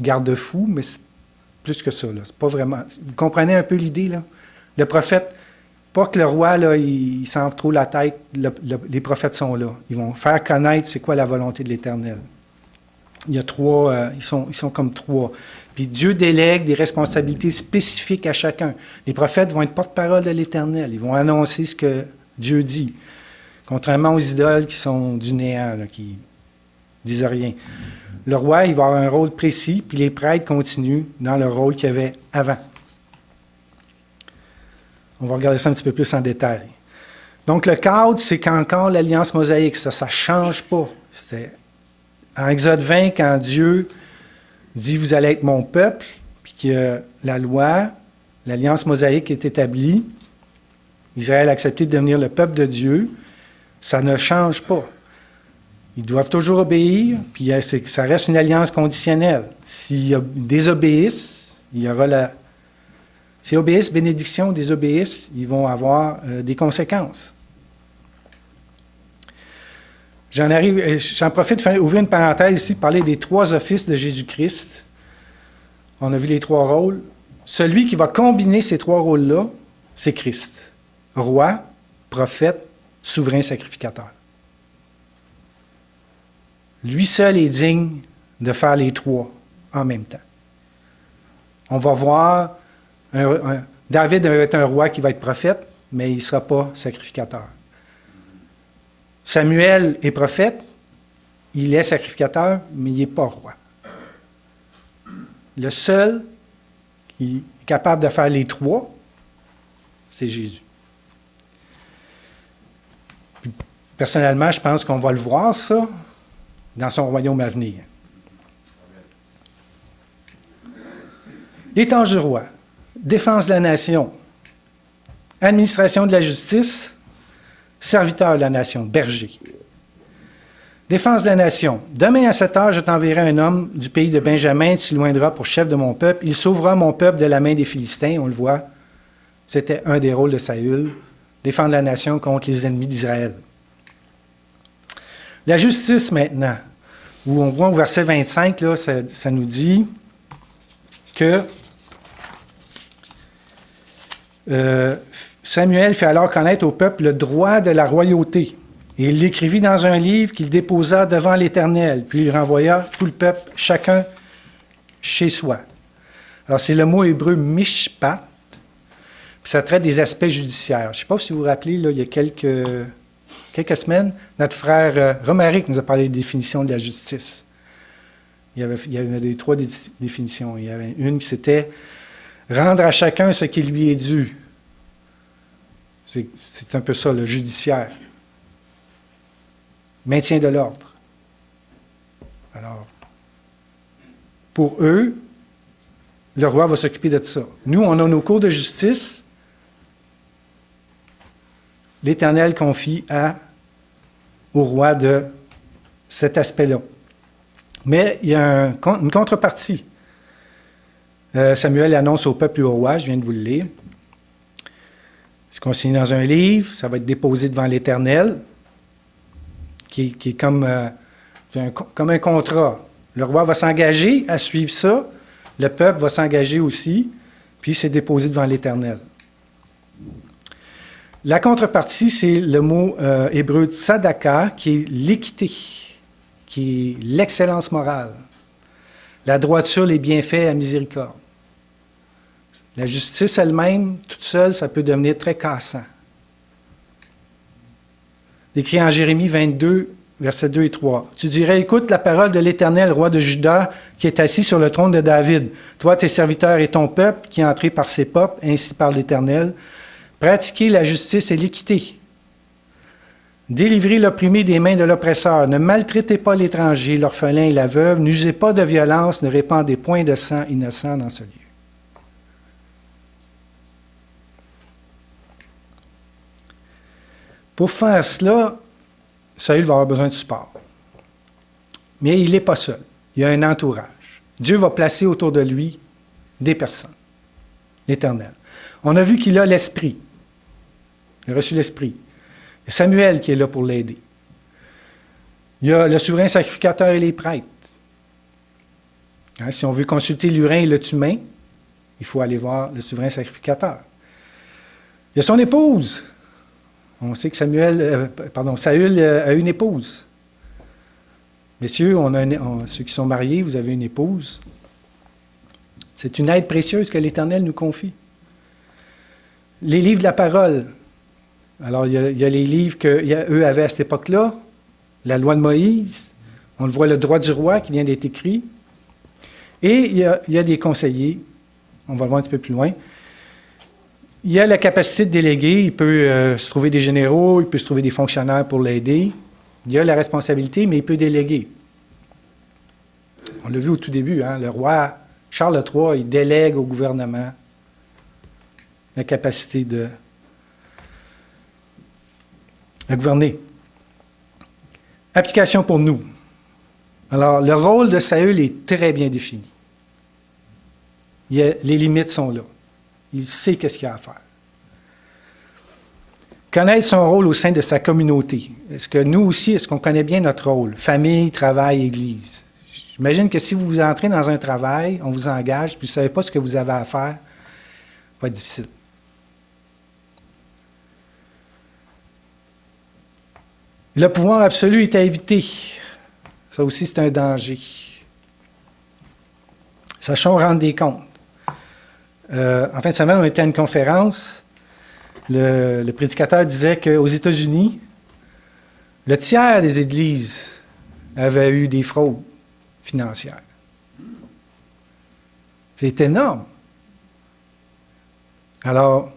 garde-fou, mais c'est plus que ça, là. C'est pas vraiment... Vous comprenez un peu l'idée, là? Le prophète, pas que le roi, là, il s'enfle trop la tête, les prophètes sont là. Ils vont faire connaître c'est quoi la volonté de l'Éternel. Il y a 3, ils sont comme 3. Puis Dieu délègue des responsabilités spécifiques à chacun. Les prophètes vont être porte-parole de l'Éternel. Ils vont annoncer ce que Dieu dit. Contrairement aux idoles qui sont du néant, là, qui disent rien. Le roi, il va avoir un rôle précis, puis les prêtres continuent dans le rôle qu'il y avait avant. On va regarder ça un petit peu plus en détail. Donc, le cadre, c'est qu'encore l'Alliance mosaïque, ça ne change pas. C'était en Exode 20, quand Dieu dit « Vous allez être mon peuple », puis que la loi, l'Alliance mosaïque est établie, Israël a accepté de devenir le peuple de Dieu, ça ne change pas. Ils doivent toujours obéir, puis ça reste une alliance conditionnelle. S'ils désobéissent, il y aura la... S'ils obéissent, bénédiction, désobéissent, ils vont avoir des conséquences. J'en profite pour ouvrir une parenthèse ici, parler des 3 offices de Jésus-Christ. On a vu les 3 rôles. Celui qui va combiner ces 3 rôles-là, c'est Christ. Roi, prophète, souverain sacrificateur. Lui seul est digne de faire les 3 en même temps. On va voir, David va être un roi qui va être prophète, mais il ne sera pas sacrificateur. Samuel est prophète, il est sacrificateur, mais il n'est pas roi. Le seul qui est capable de faire les 3, c'est Jésus. Puis, personnellement, je pense qu'on va le voir, ça, dans son royaume à venir. Les tâches du roi, défense de la nation, administration de la justice, serviteur de la nation, berger. Défense de la nation. Demain à 7 heures, je t'enverrai un homme du pays de Benjamin, tu l'éloigneras pour chef de mon peuple. Il sauvera mon peuple de la main des Philistins. On le voit, c'était un des rôles de Saül, défendre la nation contre les ennemis d'Israël. La justice maintenant, où on voit au verset 25, là, ça nous dit que Samuel fit alors connaître au peuple le droit de la royauté. Et il l'écrivit dans un livre qu'il déposa devant l'Éternel. Puis il renvoya tout le peuple, chacun chez soi. Alors c'est le mot hébreu mishpat. Puis ça traite des aspects judiciaires. Je ne sais pas si vous vous rappelez, là, il y a quelques semaines, notre frère Romaric nous a parlé des définitions de la justice. Il y avait 3 définitions. Il y avait une qui c'était rendre à chacun ce qui lui est dû. C'est un peu ça, le judiciaire. Maintien de l'ordre. Alors, pour eux, le roi va s'occuper de ça. Nous, on a nos cours de justice. L'Éternel confie au roi de cet aspect-là. Mais il y a une contrepartie. Samuel annonce au peuple et au roi, je viens de vous le lire. C'est consigné dans un livre, ça va être déposé devant l'Éternel, qui est comme un contrat. Le roi va s'engager à suivre ça, le peuple va s'engager aussi, puis c'est déposé devant l'Éternel. La contrepartie, c'est le mot hébreu tzedaka, qui est l'équité, qui est l'excellence morale, la droiture, les bienfaits, la miséricorde. La justice elle-même, toute seule, ça peut devenir très cassant. Écrit en Jérémie 22, versets 2 et 3. Tu dirais, écoute la parole de l'Éternel, roi de Juda, qui est assis sur le trône de David. Toi, tes serviteurs et ton peuple, qui est entré par ses peuples, ainsi par l'Éternel. Pratiquez la justice et l'équité. Délivrez l'opprimé des mains de l'oppresseur. Ne maltraitez pas l'étranger, l'orphelin et la veuve. N'usez pas de violence, ne répandez point de sang innocent dans ce lieu. Pour faire cela, Saül va avoir besoin de support. Mais il n'est pas seul. Il y a un entourage. Dieu va placer autour de lui des personnes. L'Éternel. On a vu qu'il a l'Esprit. Il a reçu l'Esprit. Il y a Samuel qui est là pour l'aider. Il y a le souverain sacrificateur et les prêtres. Hein, si on veut consulter l'Urim et le Thummim, il faut aller voir le souverain sacrificateur. Il y a son épouse. On sait que Saül a une épouse. Messieurs, ceux qui sont mariés, vous avez une épouse. C'est une aide précieuse que l'Éternel nous confie. Les livres de la parole. Alors, il y a les livres qu'eux avaient à cette époque-là, la loi de Moïse, on le voit, le droit du roi qui vient d'être écrit. Et il y a des conseillers, on va le voir un petit peu plus loin. Il y a la capacité de déléguer, il peut se trouver des généraux, il peut se trouver des fonctionnaires pour l'aider. Il y a la responsabilité, mais il peut déléguer. On l'a vu au tout début, hein, le roi Charles III, il délègue au gouvernement la capacité de gouverner. Application pour nous. Alors, le rôle de Saül est très bien défini. Les limites sont là. Il sait qu'est-ce qu'il a à faire. Connaître son rôle au sein de sa communauté. Est-ce que nous aussi, est-ce qu'on connaît bien notre rôle? Famille, travail, Église. J'imagine que si vous entrez dans un travail, on vous engage, puis vous ne savez pas ce que vous avez à faire, ça va être difficile. Le pouvoir absolu est à éviter. Ça aussi, c'est un danger. Sachons rendre des comptes. En fin de semaine, on était à une conférence. Le prédicateur disait qu'aux États-Unis, le tiers des églises avaient eu des fraudes financières. C'est énorme. Alors,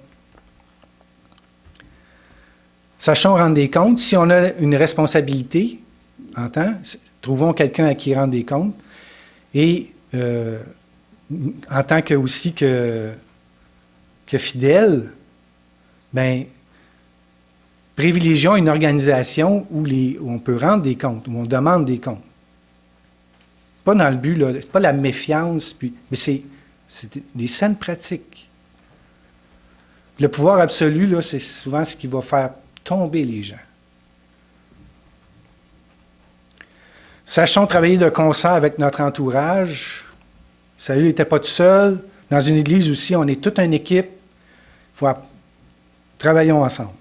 sachons rendre des comptes. Si on a une responsabilité, trouvons quelqu'un à qui rendre des comptes. Et en tant que aussi que fidèle, bien, privilégions une organisation où on peut rendre des comptes, où on demande des comptes. Pas dans le but, là, c'est pas la méfiance, mais c'est des saines pratiques. Le pouvoir absolu, là, c'est souvent ce qui va faire tomber les gens. Sachons travailler de concert avec notre entourage. Saül n'était pas tout seul. Dans une église aussi, on est toute une équipe. Travaillons ensemble.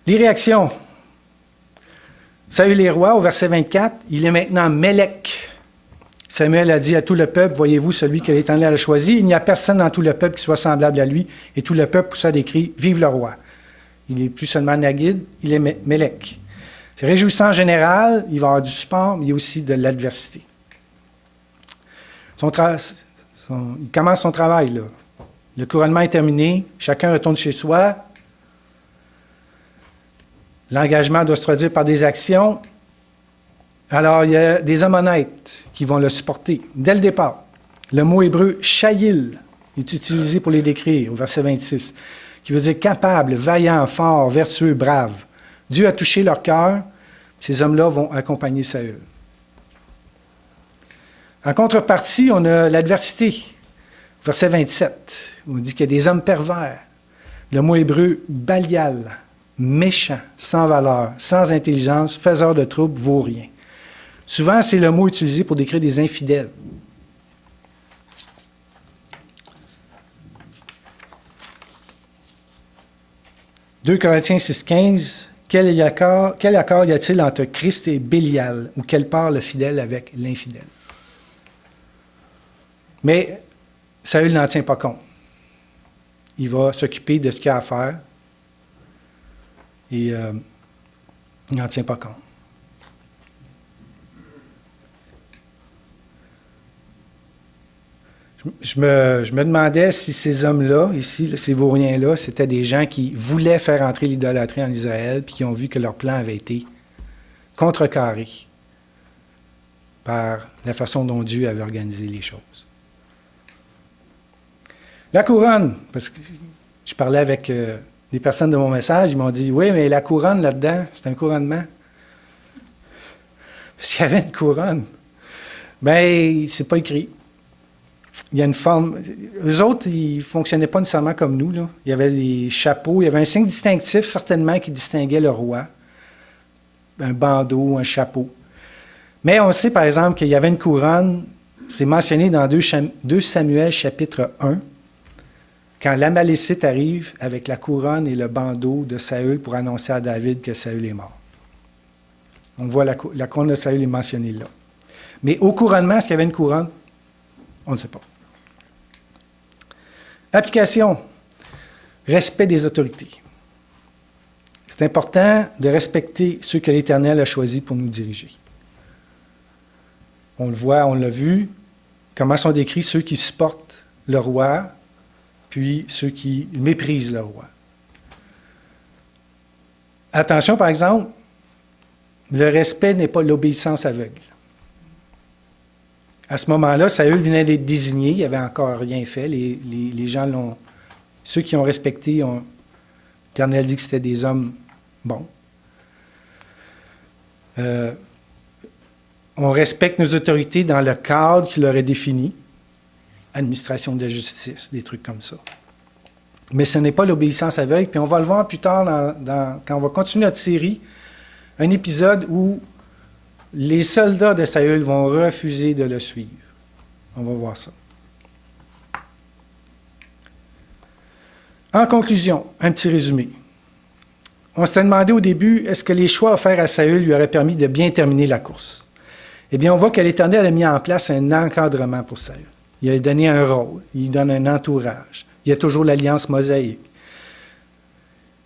Les réactions. Saül est roi, au verset 24, il est maintenant Mélec. Samuel a dit à tout le peuple, voyez-vous celui que l'Éternel a choisi, il n'y a personne dans tout le peuple qui soit semblable à lui. Et tout le peuple poussa des cris, vive le roi. Il n'est plus seulement Nagid, il est Mélec. C'est réjouissant en général, il va y avoir du support, mais il y a aussi de l'adversité. Il commence son travail, là. Le couronnement est terminé, chacun retourne chez soi. L'engagement doit se traduire par des actions. Alors, il y a des hommes honnêtes qui vont le supporter. Dès le départ, le mot hébreu « shayil » est utilisé pour les décrire, au verset 26, qui veut dire « capable, vaillant, fort, vertueux, brave ». Dieu a touché leur cœur. Ces hommes-là vont accompagner Saül. En contrepartie, on a l'adversité. Verset 27, on dit qu'il y a des hommes pervers. Le mot hébreu « balial », méchant, sans valeur, sans intelligence, faiseur de troubles, vaut rien. Souvent, c'est le mot utilisé pour décrire des infidèles. 2 Corinthiens 6,15, quel accord y a-t-il entre Christ et Bélial, ou quelle part le fidèle avec l'infidèle? Mais Saül n'en tient pas compte. Il va s'occuper de ce qu'il a à faire et il n'en tient pas compte. Je me demandais si ces hommes-là, ici, ces vauriens-là, c'était des gens qui voulaient faire entrer l'idolâtrie en Israël puis qui ont vu que leur plan avait été contrecarré par la façon dont Dieu avait organisé les choses. La couronne, parce que je parlais avec des personnes de mon message, ils m'ont dit « Oui, mais la couronne là-dedans, c'est un couronnement. » Parce qu'il y avait une couronne. Bien, c'est pas écrit. Il y a une forme. Eux autres, ils ne fonctionnaient pas nécessairement comme nous, là. Il y avait des chapeaux, il y avait un signe distinctif, certainement, qui distinguait le roi. Un bandeau, un chapeau. Mais on sait, par exemple, qu'il y avait une couronne, c'est mentionné dans 2 Samuel, chapitre 1, quand l'Amalécite arrive avec la couronne et le bandeau de Saül pour annoncer à David que Saül est mort. On voit la couronne de Saül est mentionnée là. Mais au couronnement, est-ce qu'il y avait une couronne? On ne sait pas. Application. Respect des autorités. C'est important de respecter ceux que l'Éternel a choisis pour nous diriger. On le voit, on l'a vu, comment sont décrits ceux qui supportent le roi, puis ceux qui méprisent le roi. Attention, par exemple, le respect n'est pas l'obéissance aveugle. À ce moment-là, Saül venait d'être désigné, il n'avait encore rien fait. Les gens l'ont. Ceux qui ont respecté, l'Éternel dit que c'était des hommes bons. On respecte nos autorités dans le cadre qu'il leur est défini. Administration de la justice, des trucs comme ça. Mais ce n'est pas l'obéissance aveugle. Puis on va le voir plus tard quand on va continuer notre série, un épisode où les soldats de Saül vont refuser de le suivre. On va voir ça. En conclusion, un petit résumé. On s'était demandé au début, est-ce que les choix offerts à Saül lui auraient permis de bien terminer la course? Eh bien, on voit que l'Éternel a mis en place un encadrement pour Saül. Il a donné un rôle, il donne un entourage. Il y a toujours l'alliance mosaïque.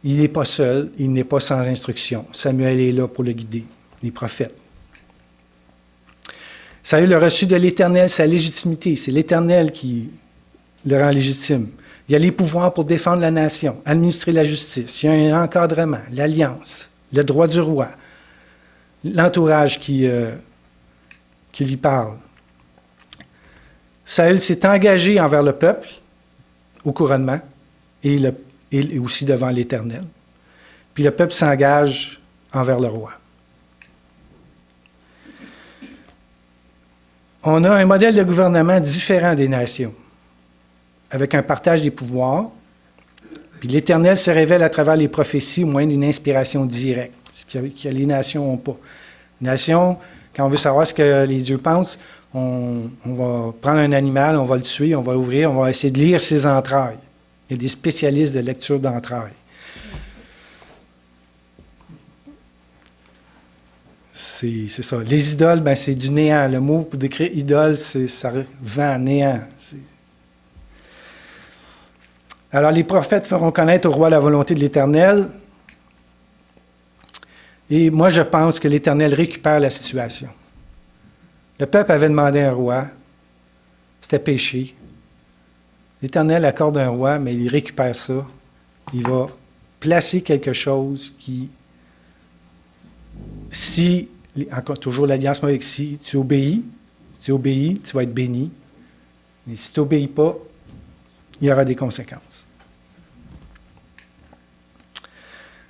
Il n'est pas seul, il n'est pas sans instruction. Samuel est là pour le guider, les prophètes. Saül a reçu de l'Éternel sa légitimité. C'est l'Éternel qui le rend légitime. Il y a les pouvoirs pour défendre la nation, administrer la justice. Il y a un encadrement, l'alliance, le droit du roi, l'entourage qui lui parle. Saül s'est engagé envers le peuple au couronnement et aussi devant l'Éternel. Puis le peuple s'engage envers le roi. On a un modèle de gouvernement différent des nations, avec un partage des pouvoirs. Puis l'Éternel se révèle à travers les prophéties au moyen d'une inspiration directe, ce que les nations n'ont pas. Les nations, quand on veut savoir ce que les dieux pensent, on va prendre un animal, on va le tuer, on va ouvrir, on va essayer de lire ses entrailles. Il y a des spécialistes de lecture d'entrailles. C'est ça. Les idoles, ben, c'est du néant. Le mot pour décrire idole, ça vend néant. Alors, les prophètes feront connaître au roi la volonté de l'Éternel. Et moi, je pense que l'Éternel récupère la situation. Le peuple avait demandé un roi. C'était péché. L'Éternel accorde un roi, mais il récupère ça. Il va placer quelque chose qui, si, encore toujours l'alliance avec si tu obéis, tu vas être béni. Mais si tu n'obéis pas, il y aura des conséquences.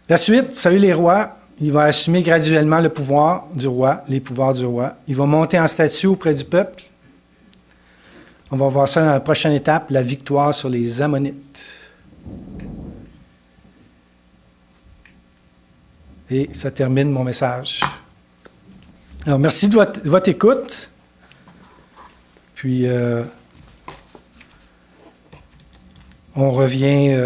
La suite, Saül les rois, il va assumer graduellement le pouvoir du roi, les pouvoirs du roi. Il va monter en statut auprès du peuple. On va voir ça dans la prochaine étape, la victoire sur les Ammonites. Et ça termine mon message. Alors, merci de votre écoute. Puis, on revient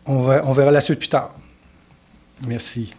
on verra la suite plus tard. Merci.